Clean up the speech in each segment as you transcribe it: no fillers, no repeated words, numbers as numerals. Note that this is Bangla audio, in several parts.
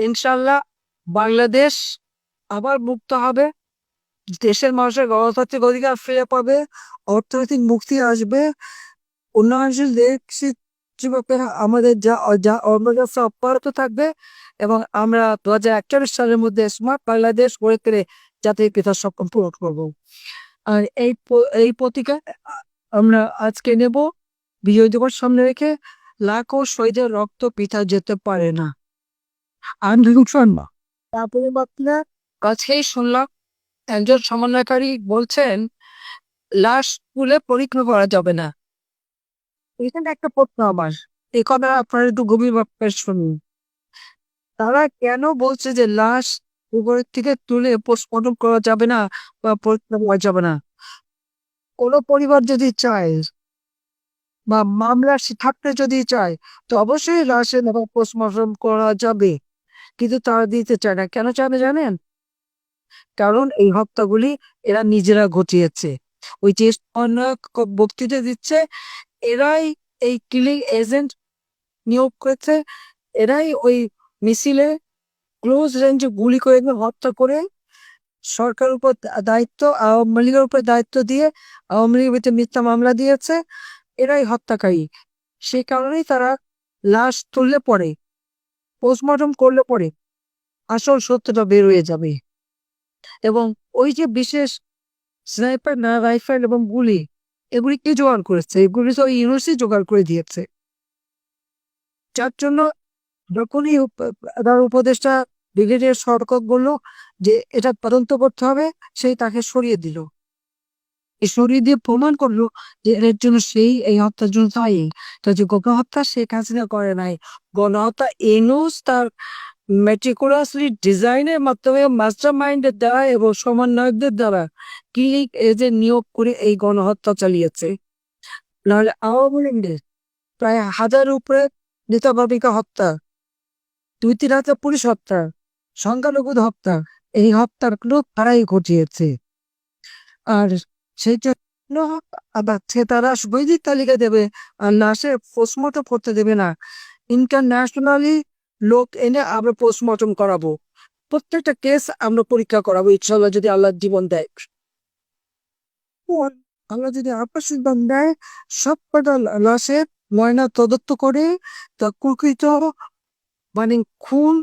ইনশাল্লাহ বাংলাদেশ আবার মুক্ত হবে, দেশের মানুষের গণতান্ত্রিক অধিকার ফিরে পাবে, অর্থনৈতিক মুক্তি আসবে, উন্নয়নশীল দেশ হিসেবে আমাদের যা যা অগ্রযাত্রা অব্যাহত থাকবে এবং আমরা 2041 সালের মধ্যে স্মার্ট বাংলাদেশ গড়ে তুলে জাতির পিতার স্বপ্ন পূরণ করবো। আর এই প্রতীকা আমরা আজকে নেব বিজয় দিবস সামনে রেখে। লাখো শহীদের রক্ত পিতা যেতে পারে না। আন্দোলন শর্মা তারপরে বাচ্চা কাছেই শুনলাম একজন সমন্বয়কারী বলছেন লাশ তুলে পরীক্ষা করা যাবে না। এখানে একটা প্রশ্ন আমার, এই কথা আপনারা একটু গভীরভাবে শুনুন। তারা কেন বলছে যে লাশ উপরের থেকে তুলে পোস্টমর্টম করা যাবে না বা পরীক্ষা করা যাবে না? কোনো পরিবার যদি চায় বা মামলা থাকতে যদি চায় তো অবশ্যই লাশের পোস্টমর্টম করা যাবে, কিন্তু তারা দিতে চায় না। কেন চায় না জানেন? কারণ এই হত্যাগুলি এরা নিজেরা ঘটিয়েছে। ওই যে বক্তৃতা দিচ্ছে, এরাই এই কিলিং এজেন্ট নিয়োগ করেছে, এরাই ওই মিছিলে ক্লোজ রেঞ্জে গুলি করে হত্যা করে সরকারের উপর দায়িত্ব, আওয়ামী লীগের উপর দায়িত্ব দিয়ে আওয়ামী লীগের ভিতরে মিথ্যা মামলা দিয়েছে। এরাই হত্যাকারী। সেই কারণেই তারা লাশ তুললে পরে, পোস্টমর্টম করলে পরে আসল সত্যটা বের হয়ে যাবে। এবং ওই যে বিশেষ স্নাইপার না রাইফেল এবং গুলি, এগুলি কে জোগাড় করেছে? এগুলি তো ইউনিভার্সিটি জোগাড় করে দিয়েছে। যার জন্য যখনই তার উপদেষ্টা ব্রিগেডিয়ার সরকার বললো যে এটা তদন্ত করতে হবে, সেই তাকে সরিয়ে দিল। এই সরিয়ে দিয়ে প্রমাণ করলো যে এর জন্য সেই এই হত্যার জন্য দায়ী। তা যে গণহত্যা শেখ হাসিনা করে নাই, গণহত্যা এনুস তার মেটিকুলাসলি ডিজাইনের মাধ্যমে মাস্টার মাইন্ডের দ্বারা এবং সমন্বয়কদের দ্বারা কিলিং এজেন্ট নিয়োগ করে এই গণহত্যা চালিয়েছে। নাহলে আওয়ামী লীগের প্রায় 1000 উপরে নেতা কর্মীকে হত্যা, 2-3 হাজার পুলিশ হত্যা, সংখ্যালঘুদের হত্যা, এই হত্যার কোনো তারাই ঘটিয়েছে। আর সেই জন্য আবার তারা বৈদিক তালিকা দেবে আর লাশে পোস্টমর্টম করতে দেবে না। ইন্টারন্যাশনালি লোক এনে আমরা পোস্টমর্টম করাবো, প্রত্যেকটা কেস আমরা পরীক্ষা করাবো ইনশাল্লাহ, যদি আল্লাহ জীবন দেয়। আল্লাহ যদি আপাস দেয়, সব কটা লাশের ময়না তদন্ত করে তা প্রকৃত মানে খুন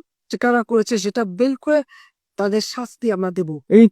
কারা করেছে সেটা বের করে তাদের শাস্তি আমরা দেবো। এই